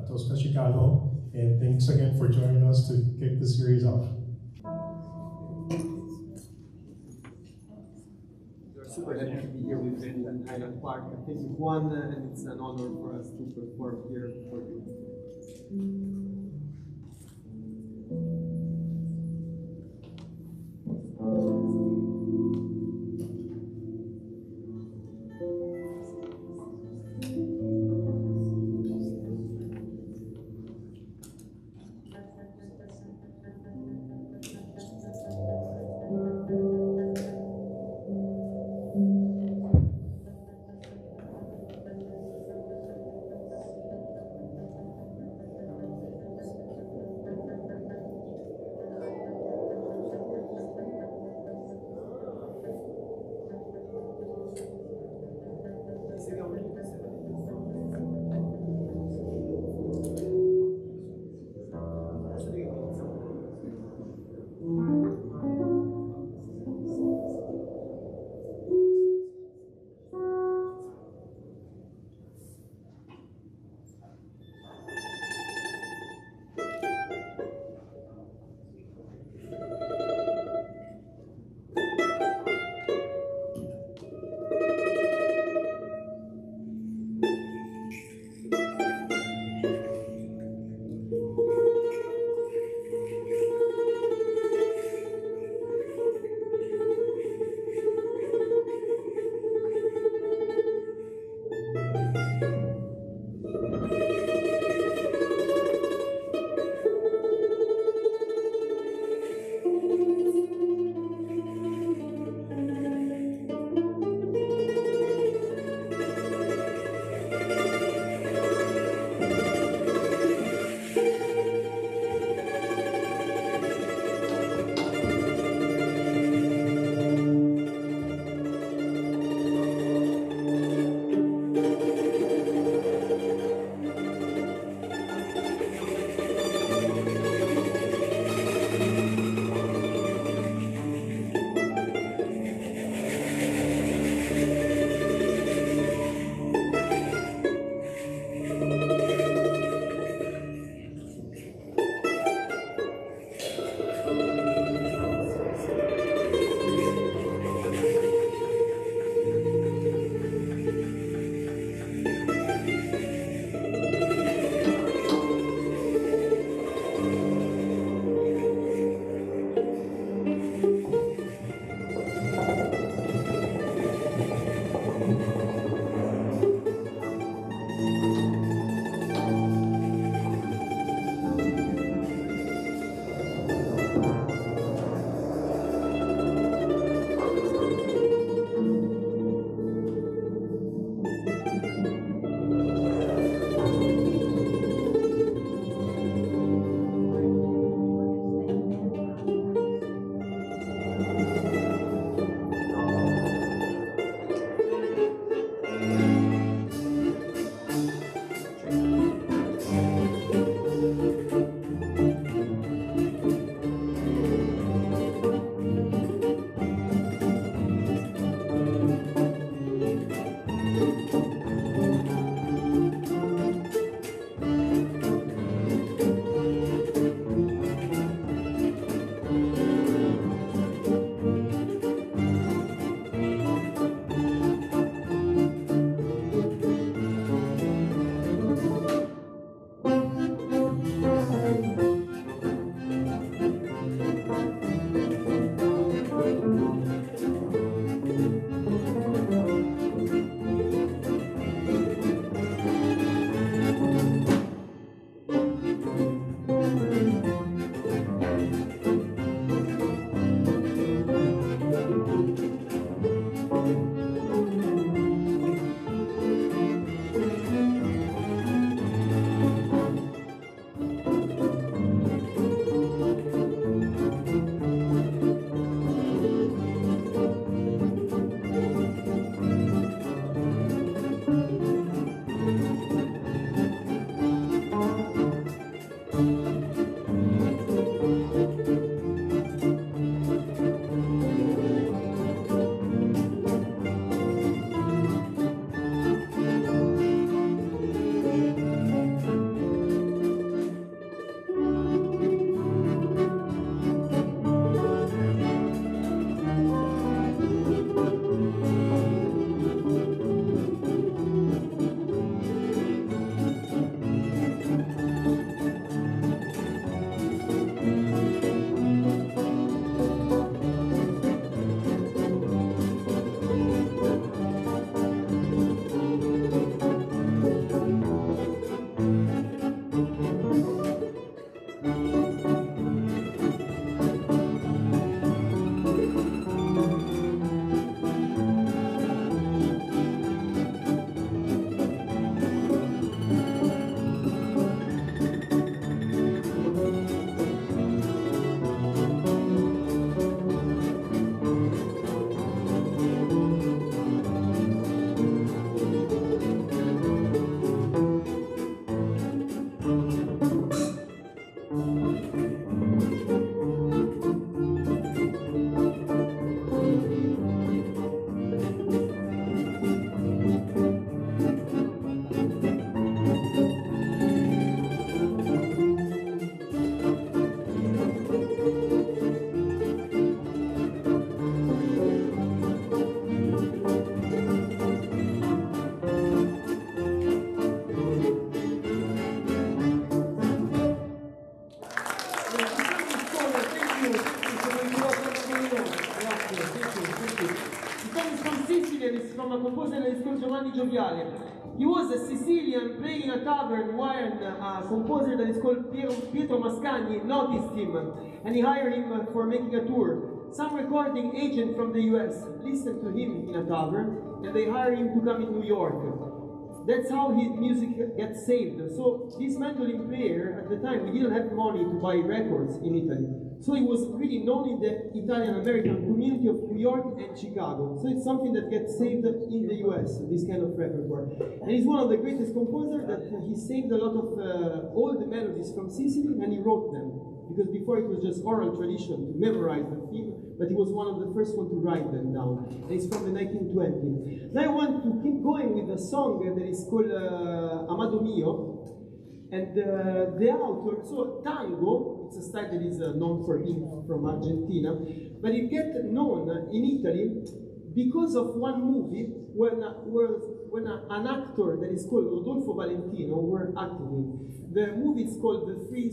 LaTosca Chicago, and thanks again for joining us to kick the series off. We're super happy to be here with you in Highland Park. I think you've won, and it's an honor for us to perform here for you. Giovanni Gioviale. He was a Sicilian playing in a tavern when a composer that is called Pietro Mascagni noticed him and he hired him for making a tour. Some recording agent from the US listened to him in a tavern and they hired him to come in New York. That's how his music gets saved. So this mandolin player, at the time, we didn't have money to buy records in Italy. So he was really known in the Italian-American community of New York and Chicago. So it's something that gets saved in the US, this kind of repertoire. And he's one of the greatest composers that he saved a lot of old melodies from Sicily and he wrote them. Because before it was just oral tradition to memorize the theme, but he was one of the first ones to write them down. And it's from the 1920s. Now I want to keep going with a song that is called Amado Mio. And the author, so tango, it's a style that is known for being from Argentina, but it gets known in Italy because of one movie when an actor that is called Rodolfo Valentino were acting in. The movie is called The Three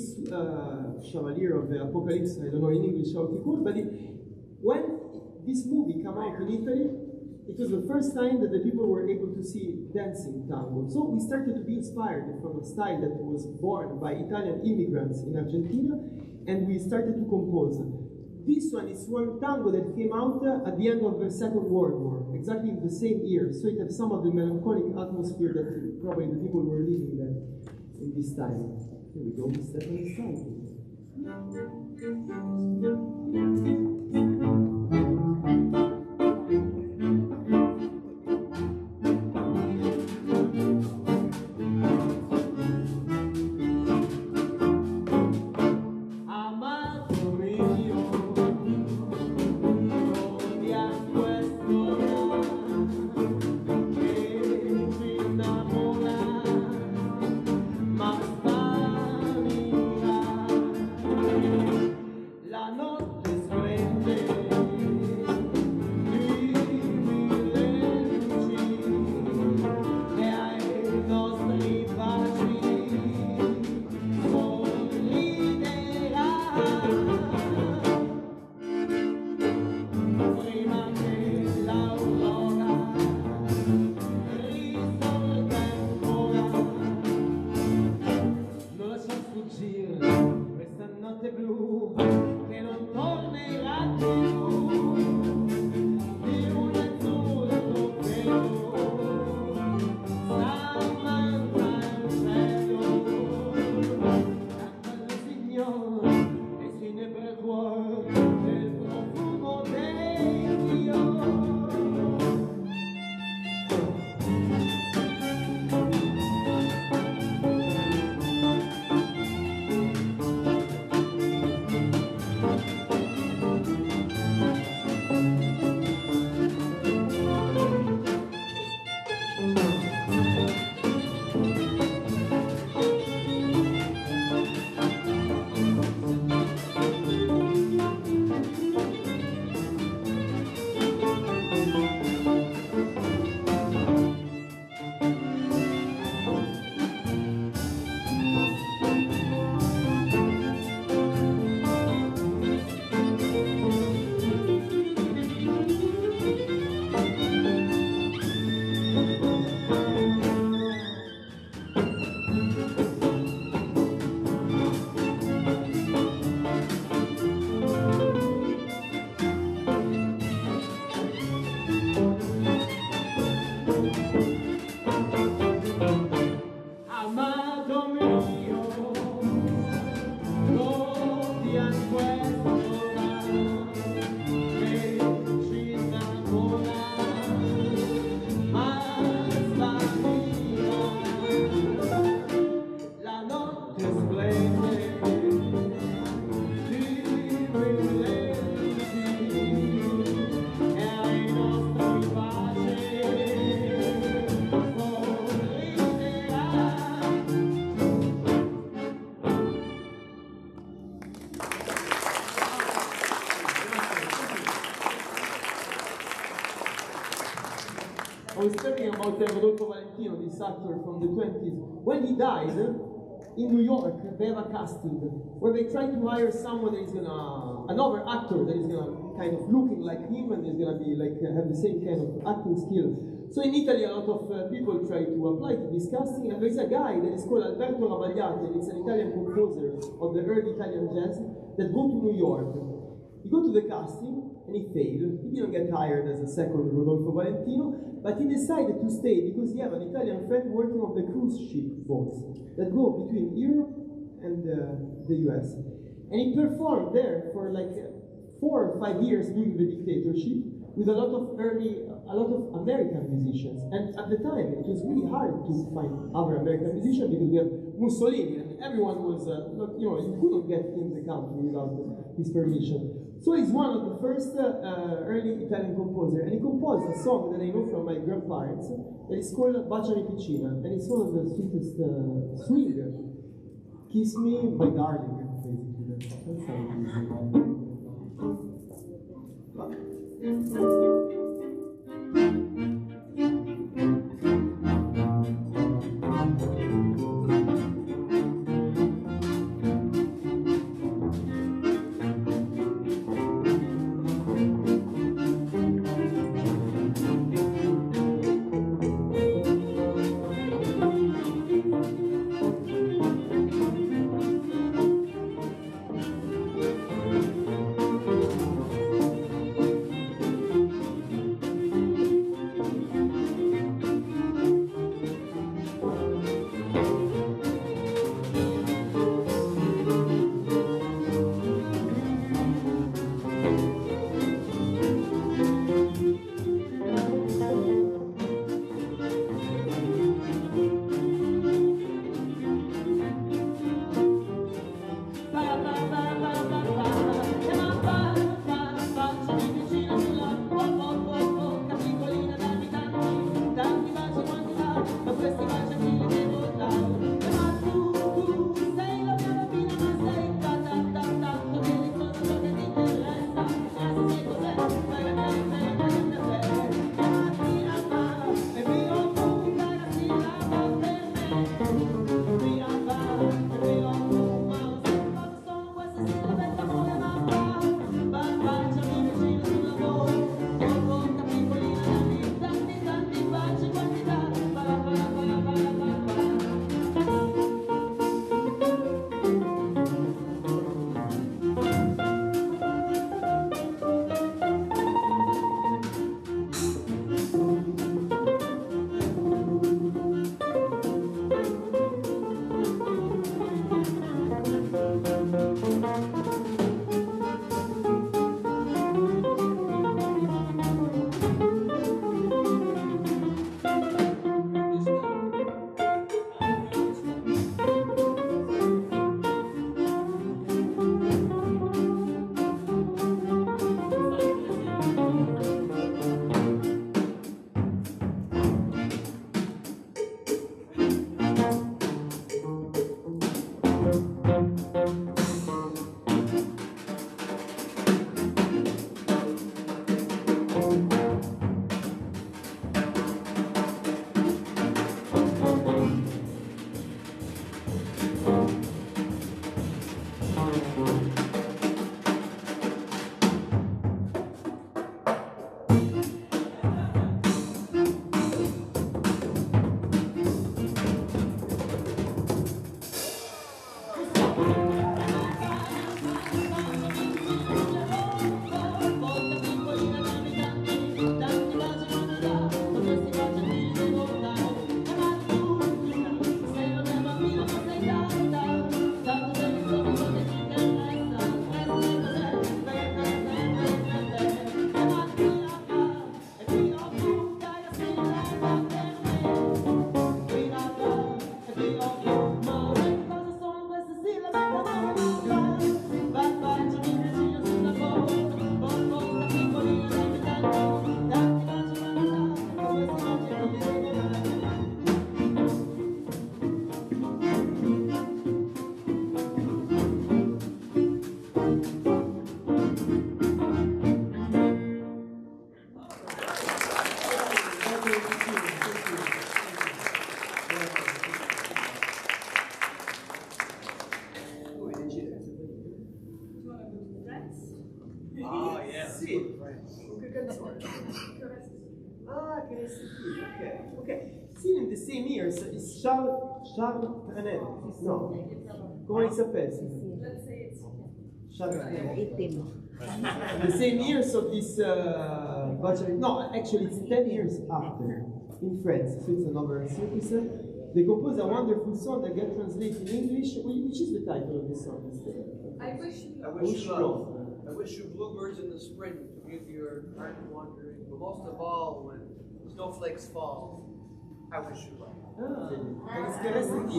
Chevalier of the Apocalypse, I don't know in English how to call it, but when this movie came out in Italy, it was the first time that the people were able to see dancing tango. So we started to be inspired from a style that was born by Italian immigrants in Argentina, and we started to compose. This one is one tango that came out at the end of the Second World War, exactly in the same year. So it has some of the melancholic atmosphere that probably the people were living there in this time. Here we go, step on the side. I was talking about Rodolfo Valentino, this actor from the 20s. When he died, in New York, they have a casting where they try to hire someone that is gonna, another actor that is gonna kind of looking like him and is gonna be like have the same kind of acting skill. So in Italy, a lot of people try to apply to this casting, and there is a guy that is called Alberto Ravagliati, and it's an Italian composer of the early Italian jazz that go to New York. He go to the casting and he failed. He didn't get hired as a second Rodolfo Valentino, but he decided to stay because he have an Italian friend working on the cruise ship boats that go between Europe and the US. And he performed there for like 4 or 5 years during the dictatorship with a lot of American musicians. And at the time, it was really hard to find other American musicians because we have Mussolini, and everyone was, you couldn't get in the country without his permission. So he's one of the first early Italian composers, and he composed a song that I know from my grandparents that is called Baciami Piccina, and it's one of the sweetest swing. Kiss Me, My Darling, basically. That's how it is. Charles Trenet. Non. Comment il s'appelle? Charles Trenet. The same years of this bachelor. No, actually, it's 10 years after in France. So it's another circus. They composed a wonderful song that gets translated in English. Which is the title of this song? I wish you bluebirds in the spring to give your heart wandering, but most of all when snowflakes fall. I wish you luck. It's the rest of the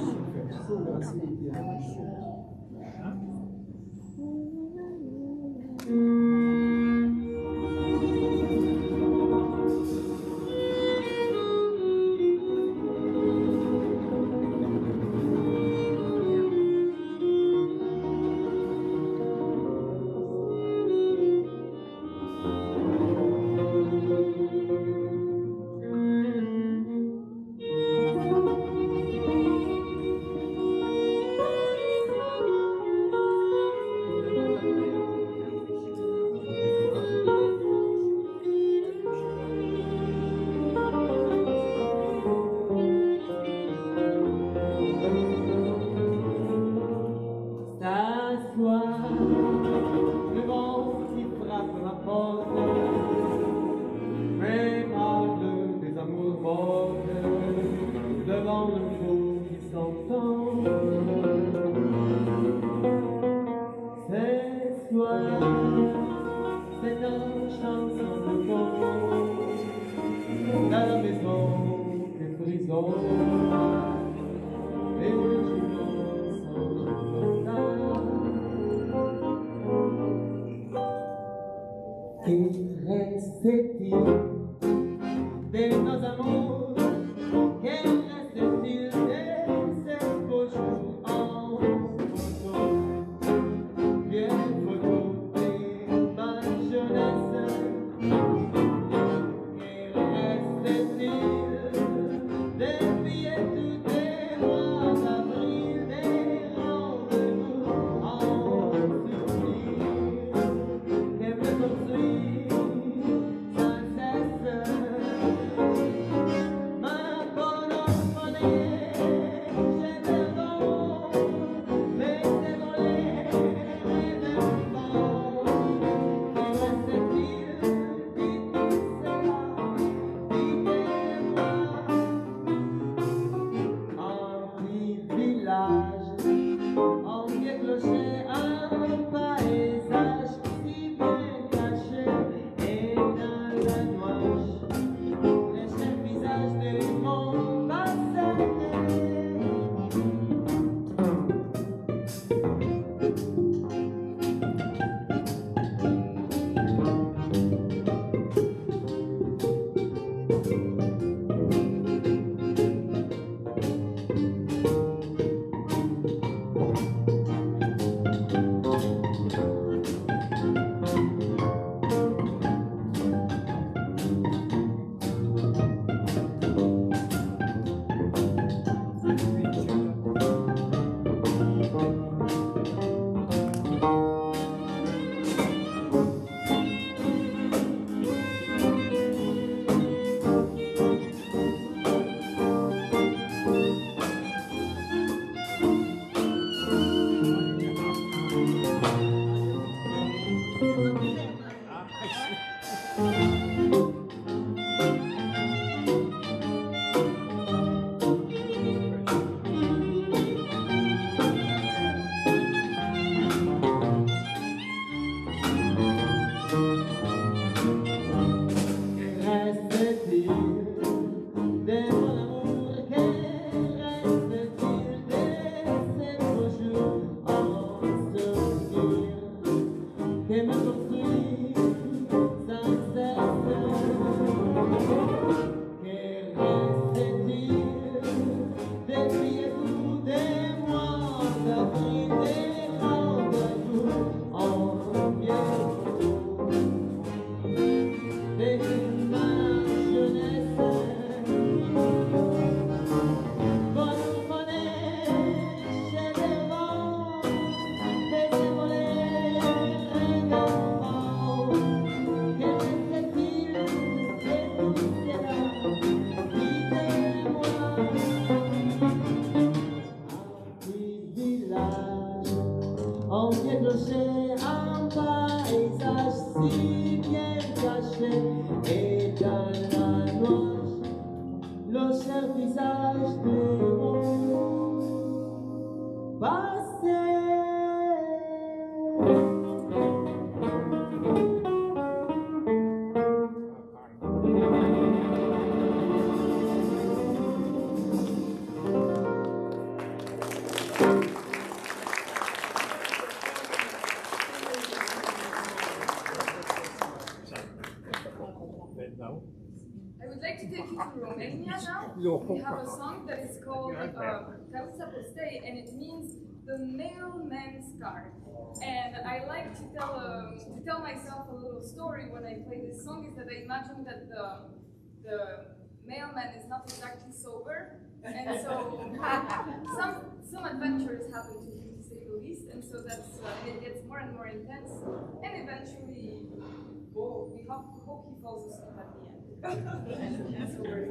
Comme des clochers, un paysage si bien caché. Et dans la noix, le cher visage des mots passés. I would like to take you to Romania now. We have a song that is called Căruța Postei, and it means the mailman's card. And I like to tell myself a little story when I play this song, is that I imagine that the mailman is not exactly sober, and so some adventures happen to him, to say the least, and so that's it gets more and more intense, and eventually, we hope he falls asleep at the end. So we're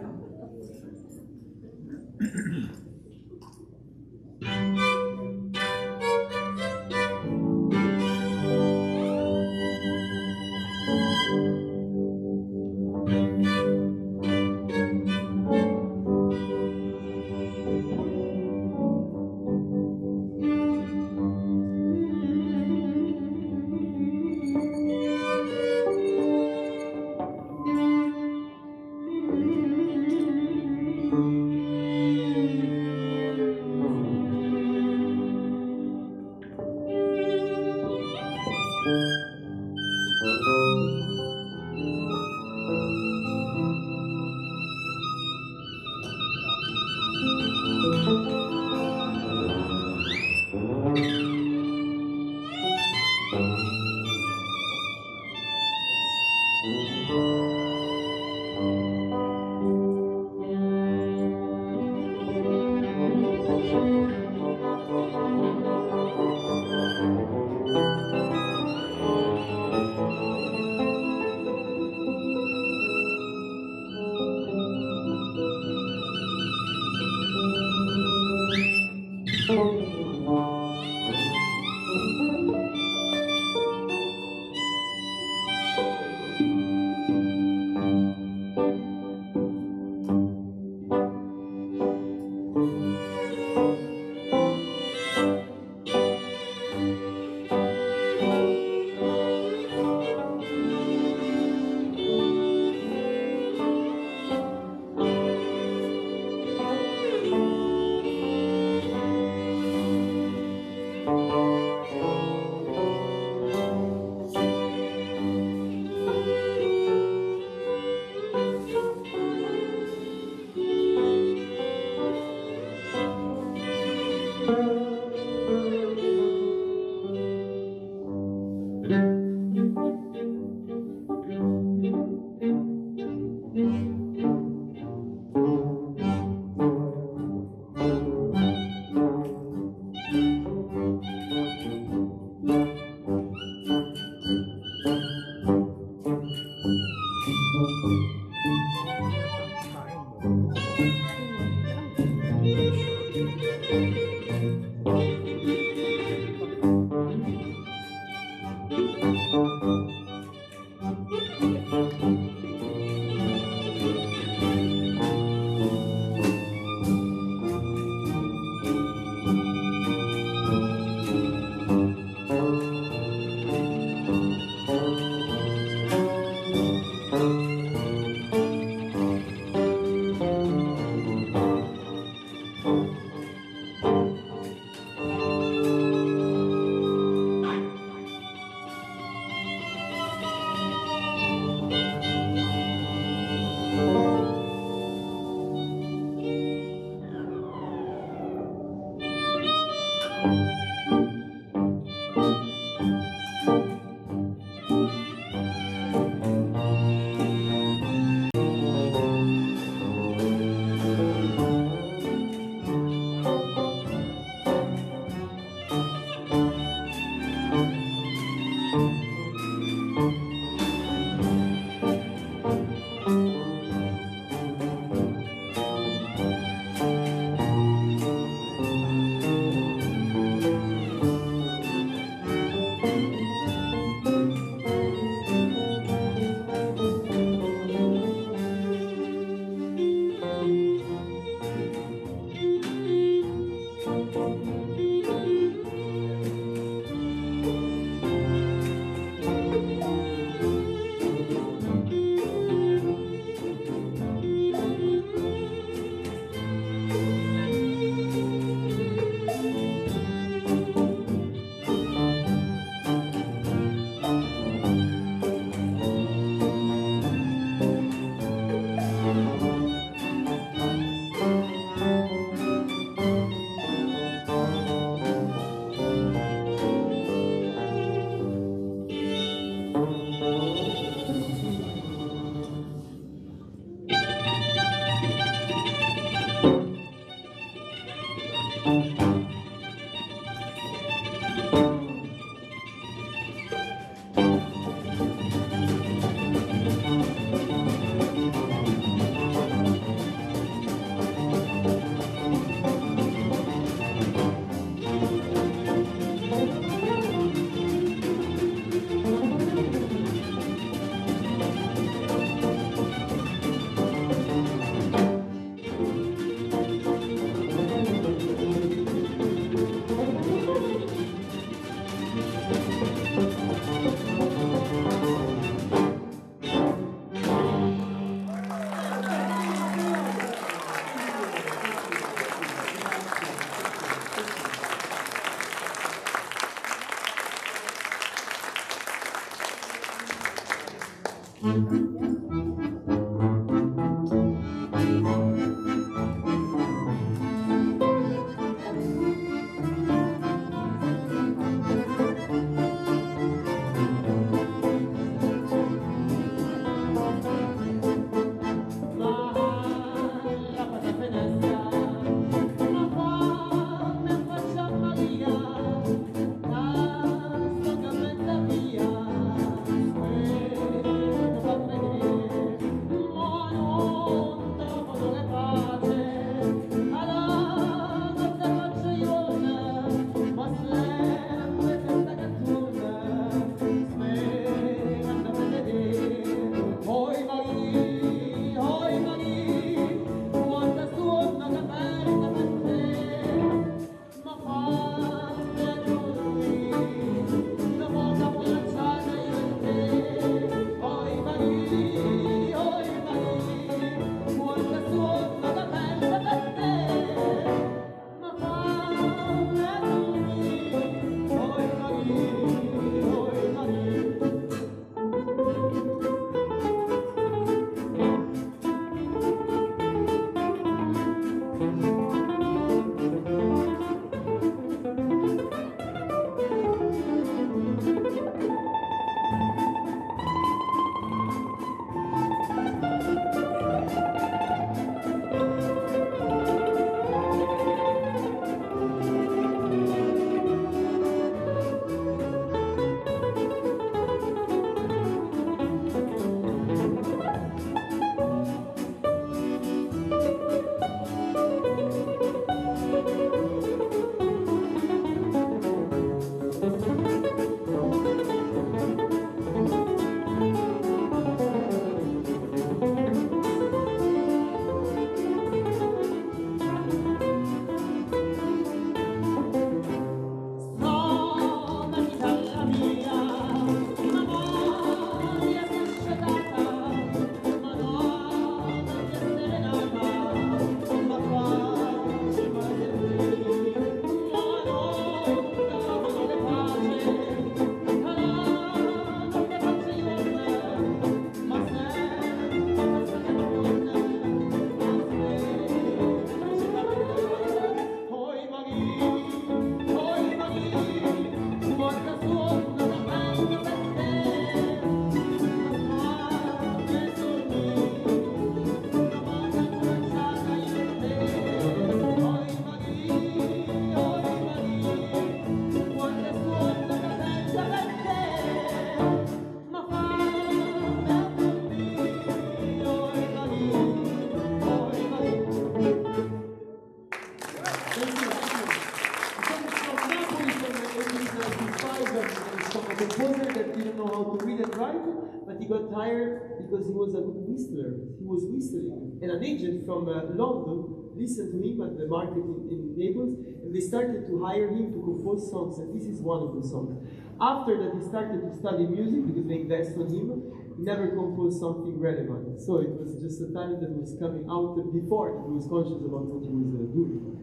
But he got tired because he was a good whistler. He was whistling. And an agent from London listened to him at the market in Naples, and they started to hire him to compose songs, and this is one of the songs. After that, he started to study music because they invest on him. He never composed something relevant. So it was just a talent that was coming out before he was conscious about what he was doing.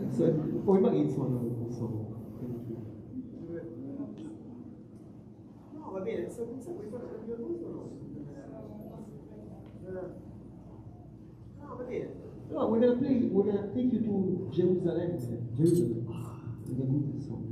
So, poi magari it's one of the songs. No, va bene, sto pensando, vuoi fare il mio cosa o no? No, va bene. No, we're gonna take you to Jerusalem. Jerusalem. It's a good song.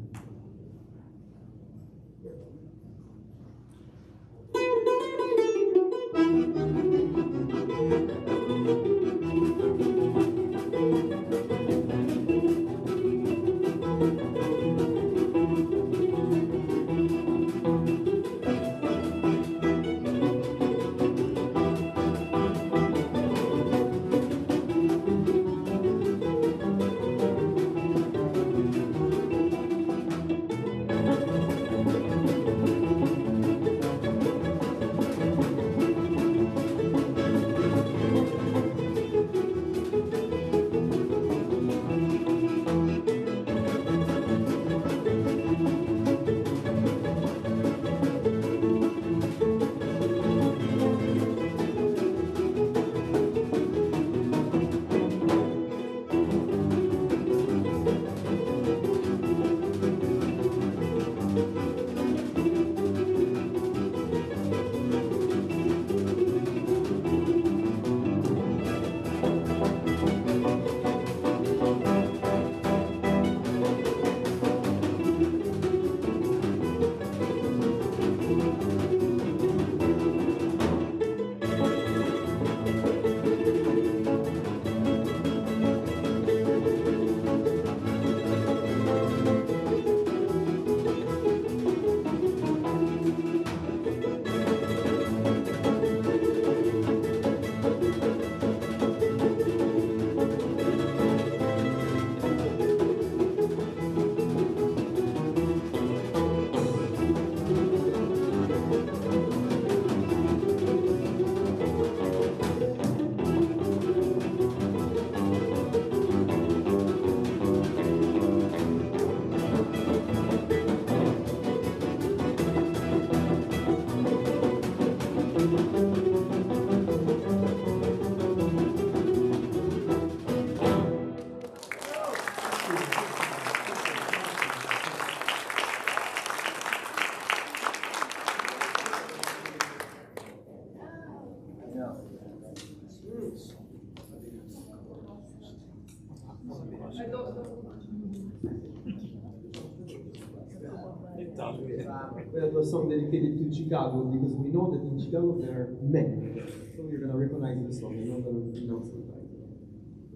We have a song dedicated to Chicago because we know that in Chicago there are men. So we're gonna recognize the song. We're not gonna pronounce the title.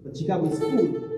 But Chicago is full of them.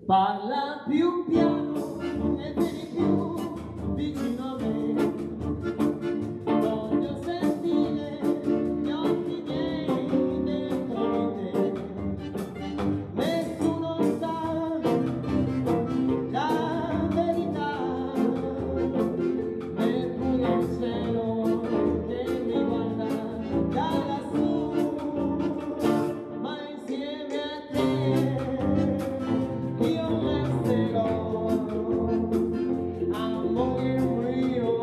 Parla più piano e vieni più vicino a me. Voglio sentire gli occhi miei dentro di te. Nessuno sa la verità, neppure il cielo che mi guarda da lassù, ma insieme a te io resterò, amore mio.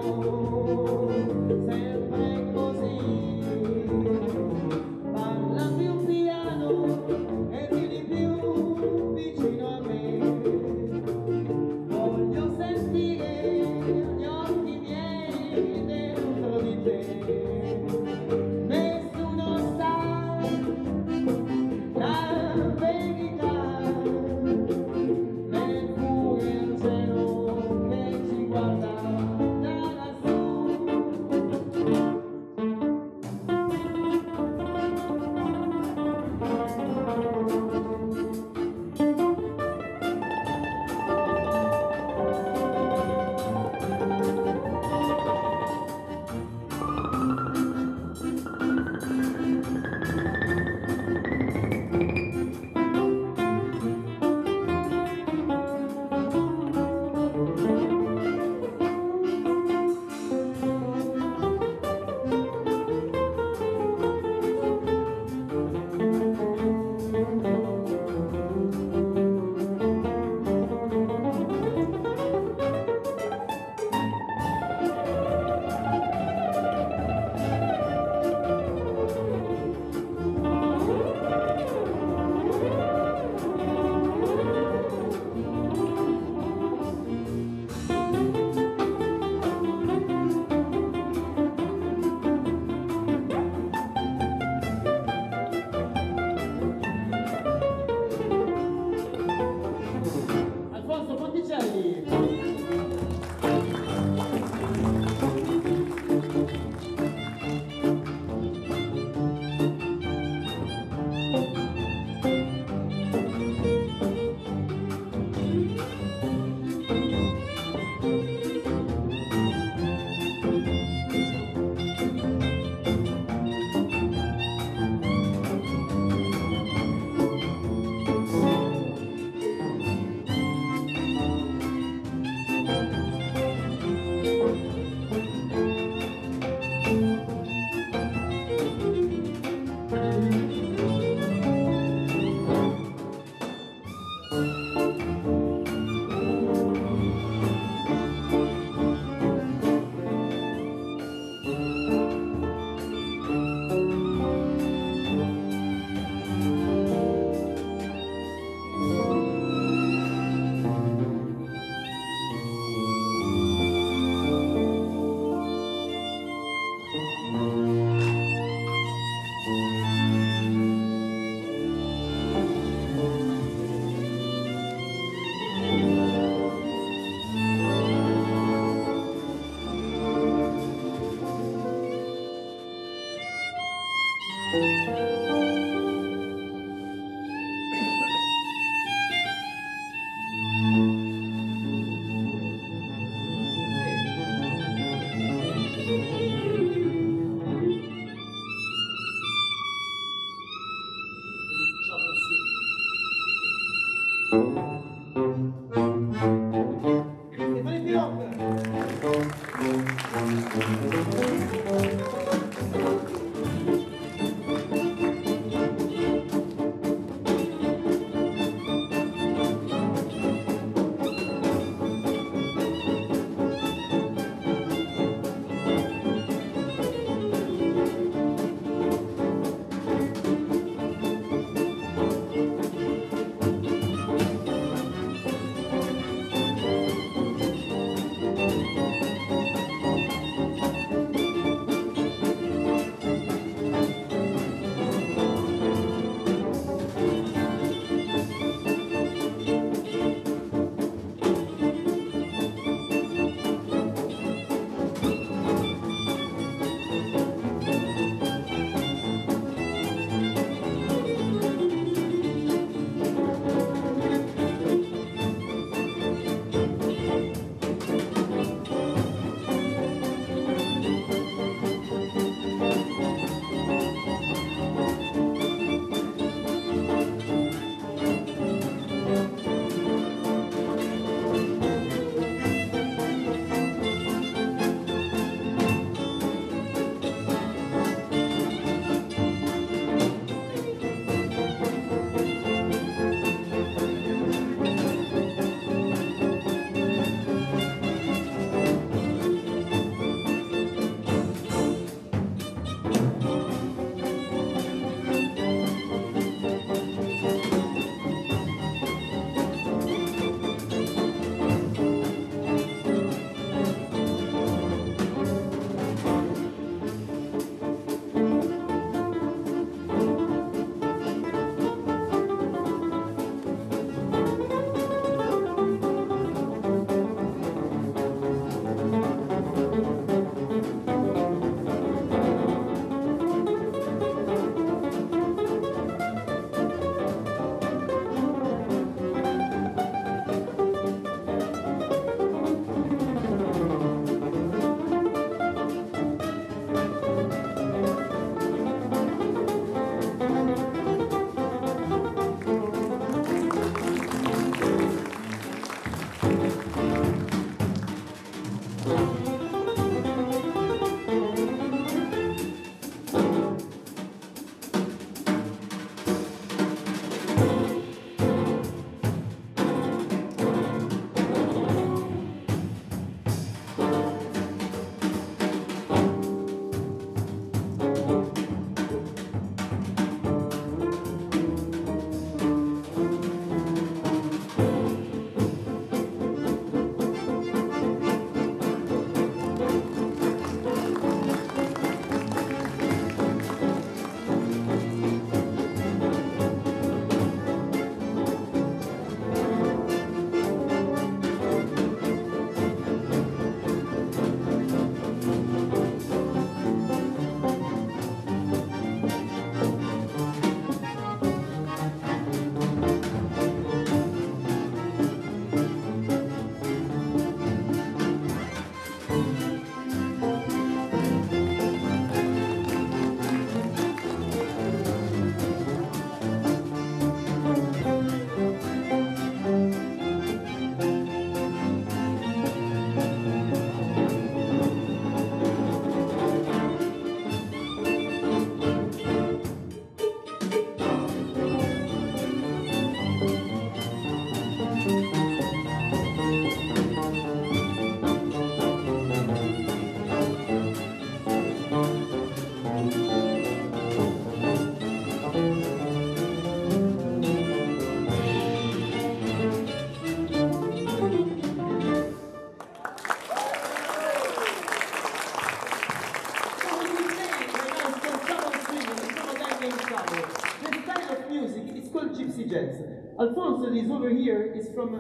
Alfonso is over here, is from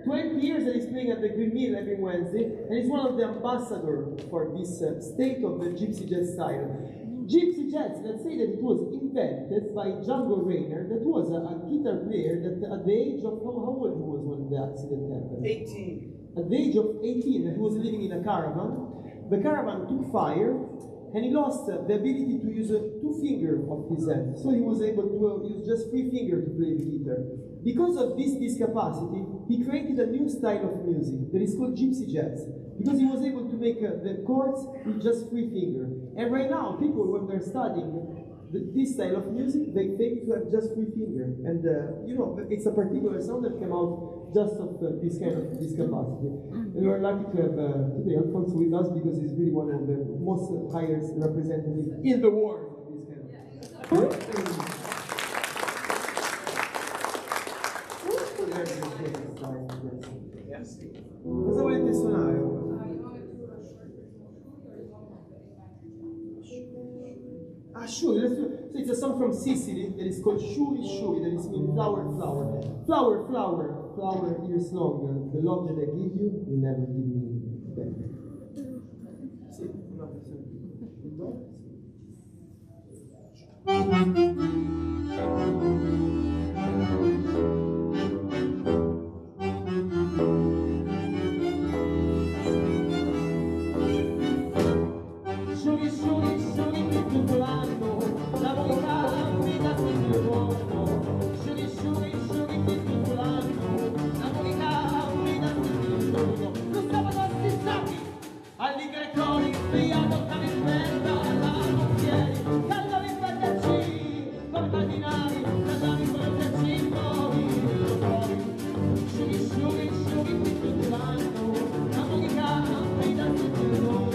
20 years and he's playing at the Green Mill every Wednesday, and he's one of the ambassadors for this state of the gypsy jazz style. Gypsy jazz, let's say that it was invented by Django Reinhardt, that was a guitar player that at the age of, how old he was when the accident happened? 18. At the age of 18, he was living in a caravan. The caravan took fire, and he lost the ability to use two fingers of his hand. So he was able to use just three fingers to play the guitar. Because of this discapacity, he created a new style of music that is called gypsy jazz. Because he was able to make the chords with just three fingers. And right now, people, when they're studying this style of music, they think to have just three fingers. And you know, it's a particular sound that came out just of this kind of discapacity. And we're lucky to have today Alfonso with us because he's really one of the most highest representatives in the world of this kind of. Yes. Cosa volete suonare? Ah, Shuri, so it's a song from Sicily that is called Shuri Shuri, that is mean flower, flower. Flower, flower, flower years long. The love that I give you, you never give me back. Sì, no, Shuri, shuri, shuri, tutto l'anno, la vita guida sempre l'uomo. Shuri, shuri, shuri, tutto l'anno, la vita guida sempre l'uomo. Lo sabato si stacchi, agli greconi, via toccare in mezzo alla montieri, calla di batterci, come cardinali, cantami con gli occhi fuori. Shuri, shuri, shuri, tutto l'anno, la vita guida sempre l'uomo.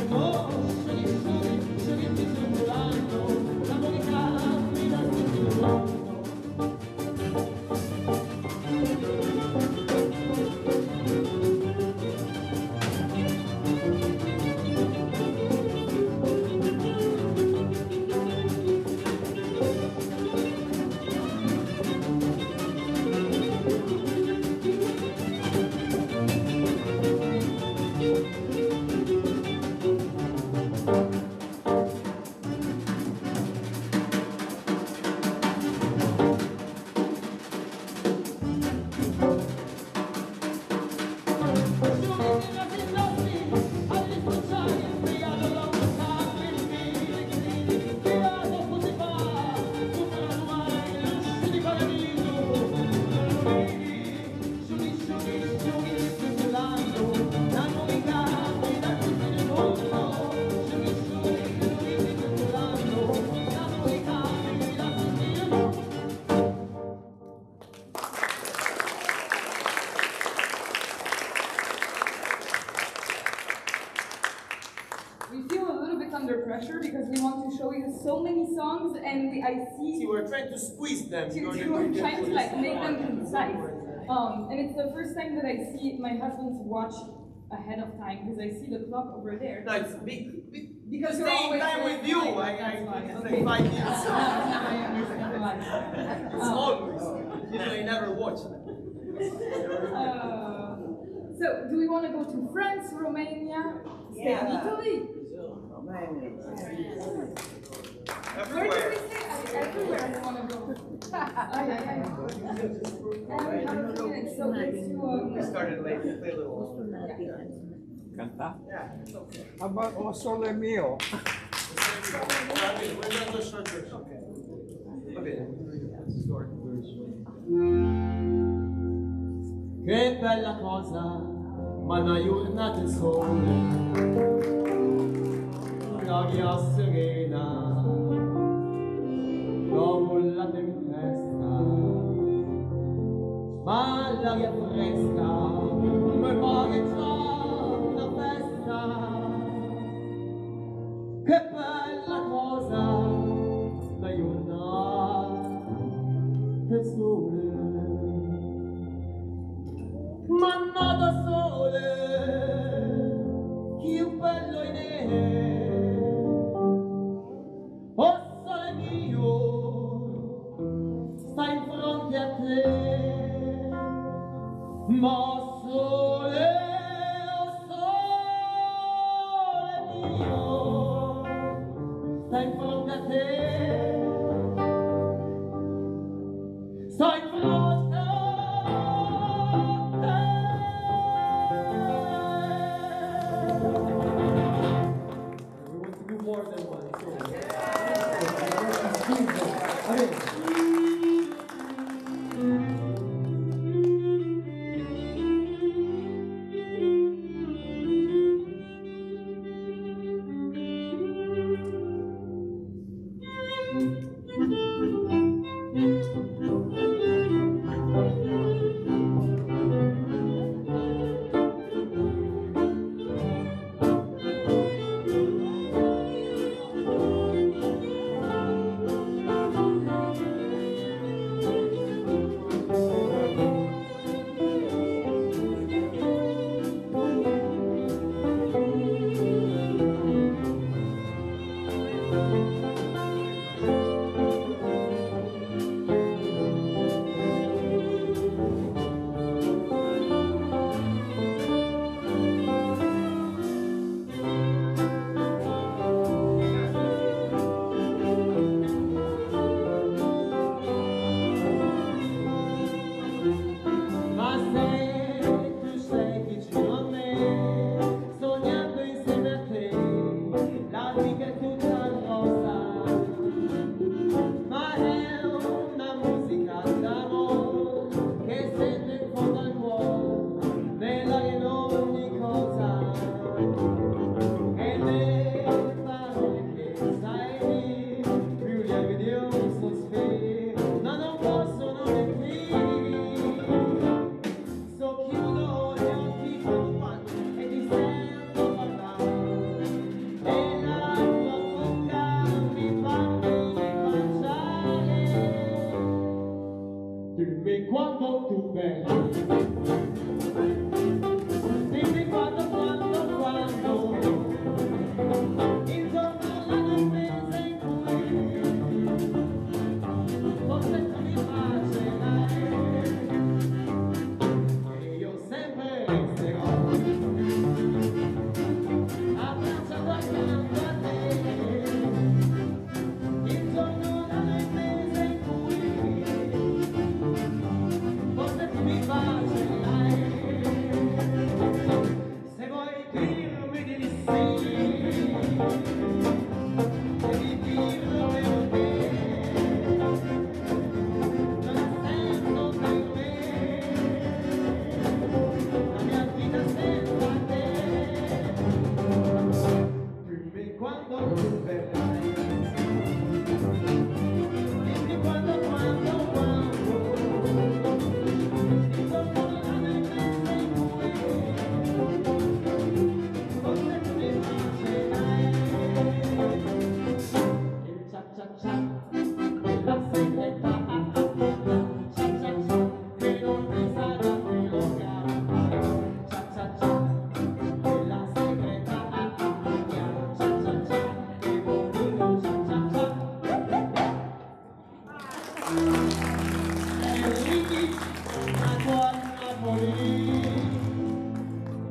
We feel a little bit under pressure because we want to show you so many songs, and I see We're trying to squeeze them. we're trying to like make them concise. And it's the first time that I see my husband's watch ahead of time because I see the clock over there. No, it's big. Because you're Staying always time with you. That's why. It's Okay. like 5 minutes. That's why. It's always. Usually never watch. So, do we want to go to France, Romania, stay in Italy? Where do we Everywhere. stay? Everywhere we want to go. And we have a few minutes, so let's do We started late. Play a little. Cantare? Yeah, it's okay. Ma o sole mio. We're going to short version. Okay. Okay. Short version. Che bella cosa, ma una giornata sole, la via serena, dopo la tempesta, ma l'aria fresca, come pare già una festa. Che bella cosa, la giornata sole. Mannata sole, che bello in oh sole mio, sta in fronte a te, ma sole, oh sole mio, sta in fronte a te, sta in fronte a te. We want to do more than one.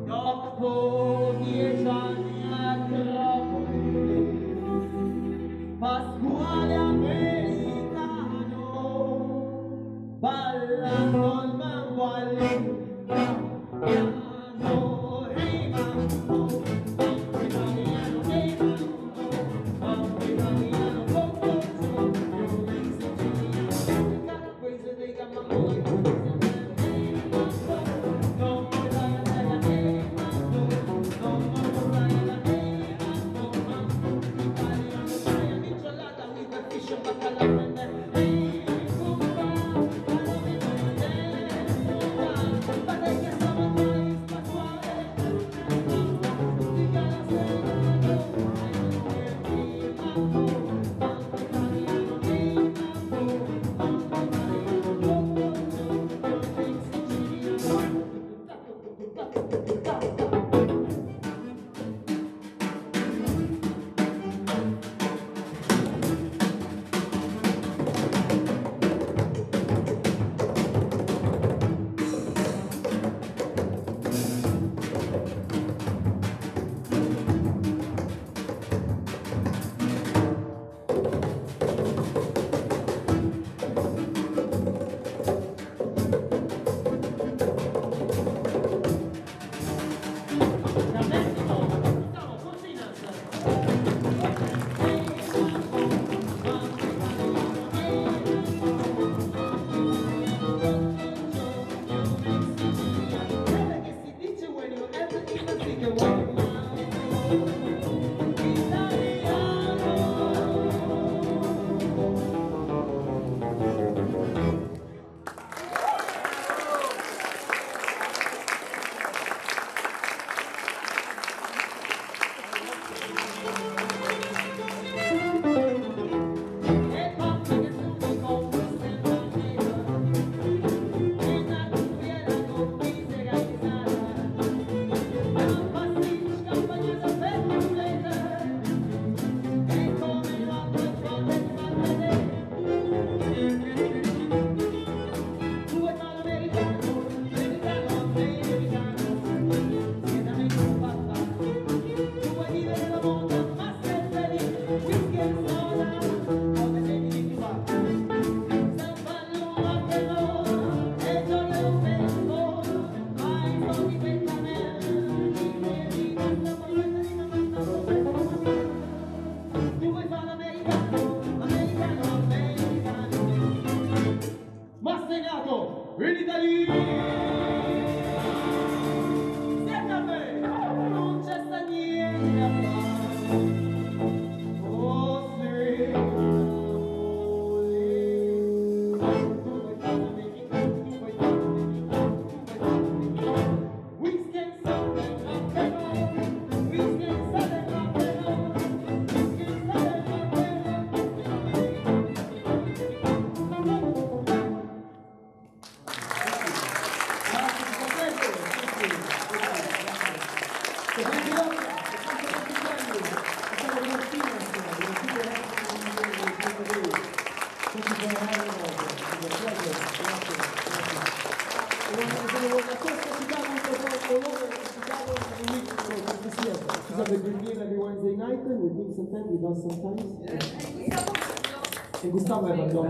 Dopo 10 anni a Crapoli, Pasquale americano, ballando il mambo all'italiano, rimando, mambo italiano, mambo italiano, io in Sicilia, questo dei cammoni. stand with us sometimes? E Gustavo è andato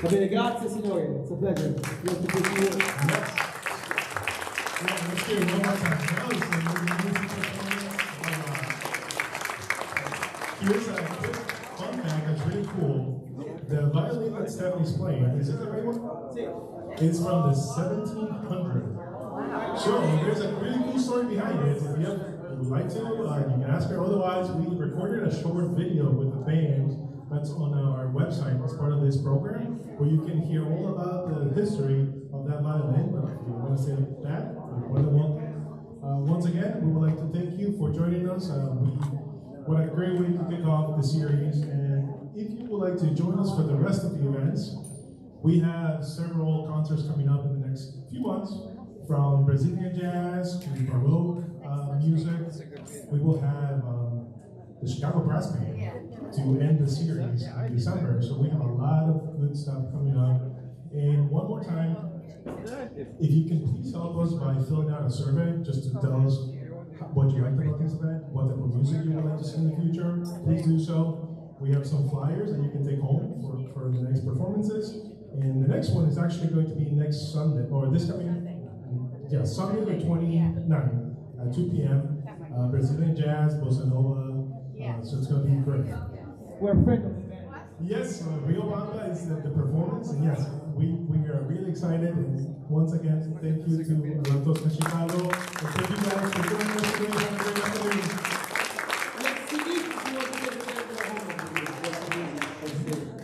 Va bene, grazie signori. It's a pleasure. Yes. Yeah, let's do it one more time. Here's a quick fun fact that's really cool. The violin that Stephanie's playing, is it the right one? It's from the 1700s. So there's a really cool story behind it. If you would like to, you can ask her. Otherwise, we recorded a short video with the band that's on our website as part of this program, where you can hear all about the history of that violin. But if you want to say that, you're more than welcome. Once again, we would like to thank you for joining us. What a great way to kick off the series. And if you would like to join us for the rest of the events, we have several concerts coming up in the next few months, from Brazilian jazz to Baroque music. We will have the Chicago Brass Band to end the series in December. So we have a lot of good stuff coming up. And one more time, if you can please help us by filling out a survey just to tell us what you liked about this event, what type of music you would like to see in the future, please do so. We have some flyers that you can take home for the next performances. And the next one is actually going to be next Sunday, or this coming, Sunday the 29th at 2 p.m. Brazilian jazz, bossa nova, so it's going to be great. We're friends of the band. Yes, Rio Banda is the performance, and yes, we are really excited. And once again, thank you to LaTosca Chicago, and thank you guys for joining us today. Have a great afternoon.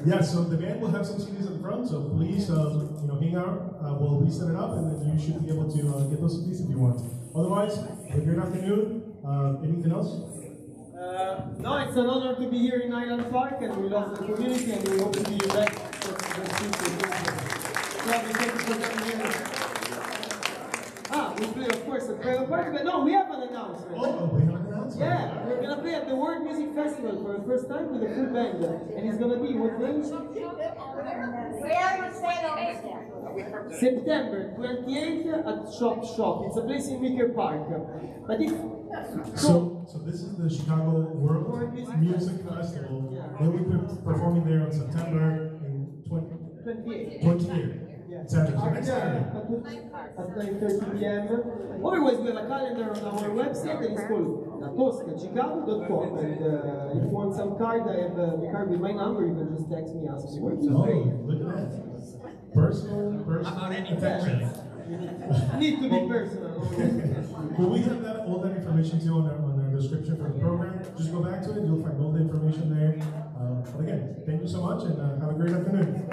Yeah, so the band will have some CDs at the front, so please, hang out. We'll reset it up, and then you should be able to get those CDs if you want. Otherwise, have a great afternoon. Anything else? No, it's an honor to be here in Highland Park, and we love the community, and we hope to be back for the future. Thank you for coming here. We play, of course, a private party, but no, we have an announcement. Oh, we have an announcement. Yeah, we're gonna play at the World Music Festival for the first time with a full band, and it's gonna be what day? September 28th at Shop. It's a place in Wicker Park. But if So this is the Chicago World Music Festival. They will be performing there on September 28th. Saturday. Next Saturday. At 9:30 p.m. Otherwise, we have a calendar on our website, and it's called LaToscaChicago.com. And if you want some card, I have the card with my number. You can just text me, ask me where to Oh, play. look at that. Personal attention. Need to be personal. Well, we have all that information too on our description for the program. Just go back to it, you'll find all the information there. But again, thank you so much, and have a great afternoon.